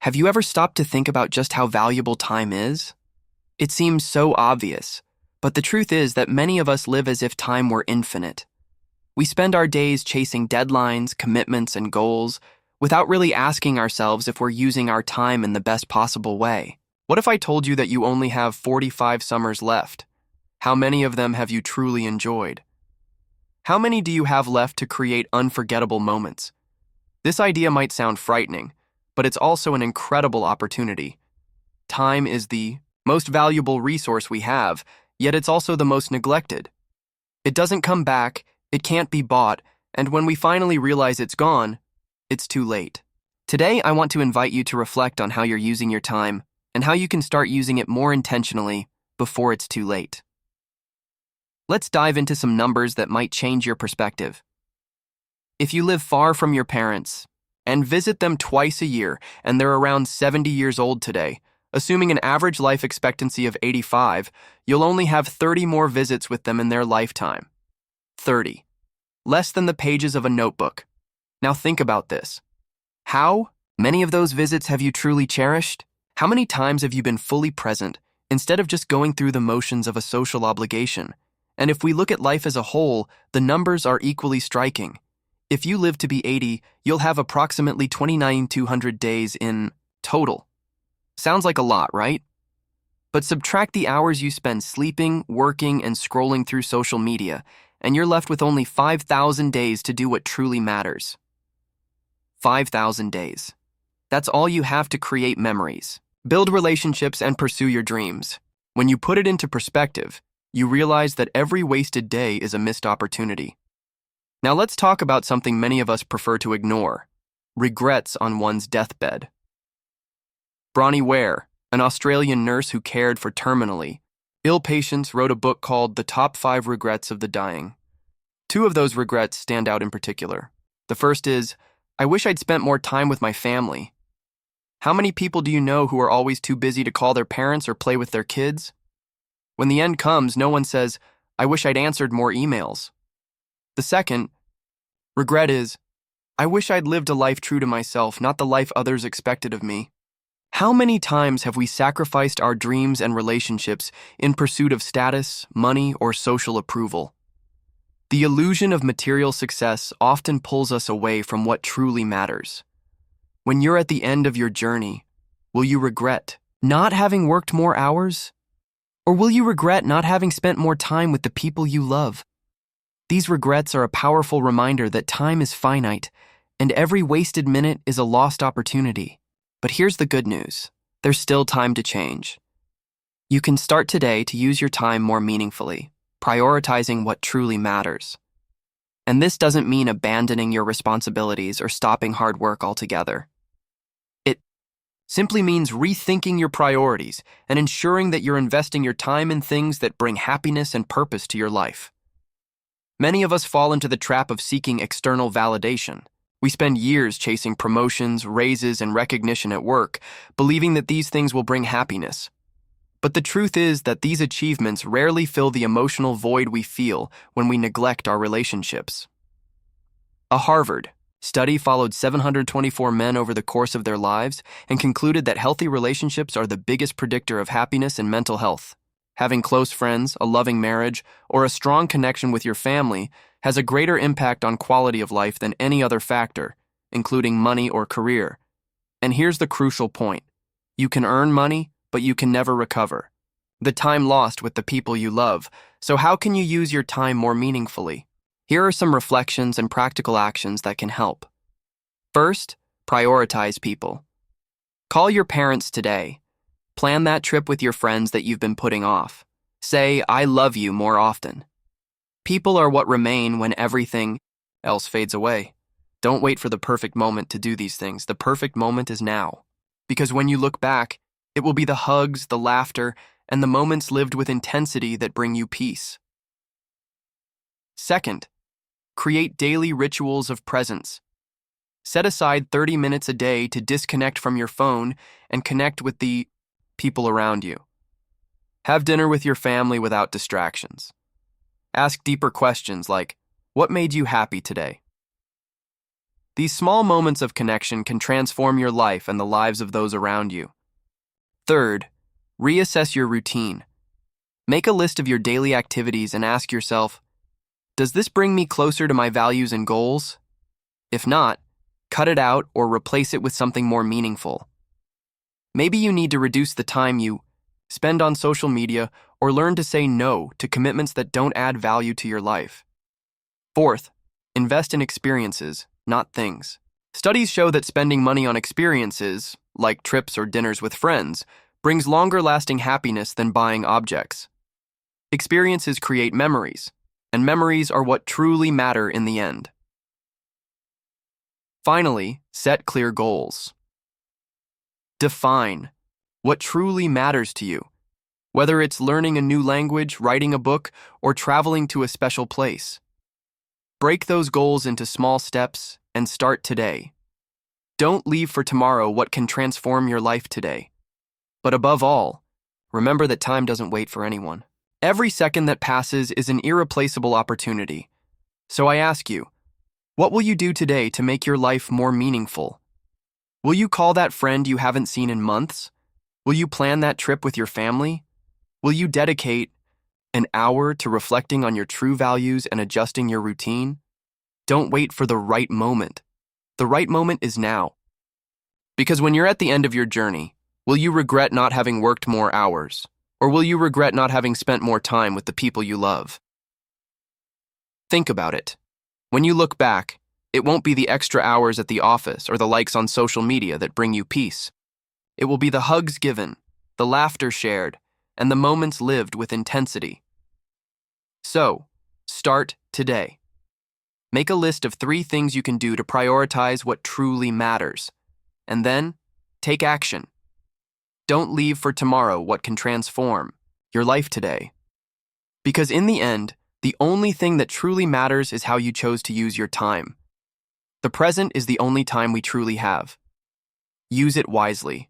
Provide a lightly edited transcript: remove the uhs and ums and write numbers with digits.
Have you ever stopped to think about just how valuable time is? It seems so obvious, but the truth is that many of us live as if time were infinite. We spend our days chasing deadlines, commitments, and goals without really asking ourselves if we're using our time in the best possible way. What if I told you that you only have 45 summers left? How many of them have you truly enjoyed? How many do you have left to create unforgettable moments? This idea might sound frightening, but it's also an incredible opportunity. Time is the most valuable resource we have, yet it's also the most neglected. It doesn't come back, it can't be bought, and when we finally realize it's gone, it's too late. Today, I want to invite you to reflect on how you're using your time and how you can start using it more intentionally before it's too late. Let's dive into some numbers that might change your perspective. If you live far from your parents and visit them twice a year and they're around 70 years old today, assuming an average life expectancy of 85, you'll only have 30 more visits with them in their lifetime. 30. Less than the pages of a notebook. Now think about this. How many of those visits have you truly cherished? How many times have you been fully present instead of just going through the motions of a social obligation? And if we look at life as a whole, the numbers are equally striking. If you live to be 80, you'll have approximately 29,200 days in total. Sounds like a lot, right? But subtract the hours you spend sleeping, working, and scrolling through social media, and you're left with only 5,000 days to do what truly matters. 5,000 days. That's all you have to create memories, build relationships, and pursue your dreams. When you put it into perspective, you realize that every wasted day is a missed opportunity. Now let's talk about something many of us prefer to ignore: regrets on one's deathbed. Bronnie Ware, an Australian nurse who cared for terminally ill patients, wrote a book called The Top 5 Regrets of the Dying. 2 of those regrets stand out in particular. The first is, I wish I'd spent more time with my family. How many people do you know who are always too busy to call their parents or play with their kids? When the end comes, no one says, I wish I'd answered more emails. The second regret is, I wish I'd lived a life true to myself, not the life others expected of me. How many times have we sacrificed our dreams and relationships in pursuit of status, money, or social approval? The illusion of material success often pulls us away from what truly matters. When you're at the end of your journey, will you regret not having worked more hours? Or will you regret not having spent more time with the people you love? These regrets are a powerful reminder that time is finite, and every wasted minute is a lost opportunity. But here's the good news. There's still time to change. You can start today to use your time more meaningfully, prioritizing what truly matters. And this doesn't mean abandoning your responsibilities or stopping hard work altogether. It simply means rethinking your priorities and ensuring that you're investing your time in things that bring happiness and purpose to your life. Many of us fall into the trap of seeking external validation. We spend years chasing promotions, raises, and recognition at work, believing that these things will bring happiness. But the truth is that these achievements rarely fill the emotional void we feel when we neglect our relationships. A Harvard study followed 724 men over the course of their lives and concluded that healthy relationships are the biggest predictor of happiness and mental health. Having close friends, a loving marriage, or a strong connection with your family has a greater impact on quality of life than any other factor, including money or career. And here's the crucial point. You can earn money, but you can never recover the time lost with the people you love. So how can you use your time more meaningfully? Here are some reflections and practical actions that can help. First, prioritize people. Call your parents today. Plan that trip with your friends that you've been putting off. Say, I love you more often. People are what remain when everything else fades away. Don't wait for the perfect moment to do these things. The perfect moment is now. Because when you look back, it will be the hugs, the laughter, and the moments lived with intensity that bring you peace. Second, create daily rituals of presence. Set aside 30 minutes a day to disconnect from your phone and connect with the people around you. Have dinner with your family without distractions. Ask deeper questions like, what made you happy today? These small moments of connection can transform your life and the lives of those around you. Third, reassess your routine. Make a list of your daily activities and ask yourself, does this bring me closer to my values and goals? If not, cut it out or replace it with something more meaningful. Maybe you need to reduce the time you spend on social media or learn to say no to commitments that don't add value to your life. Fourth, invest in experiences, not things. Studies show that spending money on experiences, like trips or dinners with friends, brings longer-lasting happiness than buying objects. Experiences create memories, and memories are what truly matter in the end. Finally, set clear goals. Define what truly matters to you, whether it's learning a new language, writing a book, or traveling to a special place. Break those goals into small steps and start today. Don't leave for tomorrow what can transform your life today. But above all, remember that time doesn't wait for anyone. Every second that passes is an irreplaceable opportunity. So I ask you, what will you do today to make your life more meaningful? Will you call that friend you haven't seen in months? Will you plan that trip with your family? Will you dedicate an hour to reflecting on your true values and adjusting your routine? Don't wait for the right moment. The right moment is now. Because when you're at the end of your journey, will you regret not having worked more hours? Or will you regret not having spent more time with the people you love? Think about it. When you look back, it won't be the extra hours at the office or the likes on social media that bring you peace. It will be the hugs given, the laughter shared, and the moments lived with intensity. So, start today. Make a list of 3 things you can do to prioritize what truly matters, and then take action. Don't leave for tomorrow what can transform your life today. Because in the end, the only thing that truly matters is how you chose to use your time. The present is the only time we truly have. Use it wisely.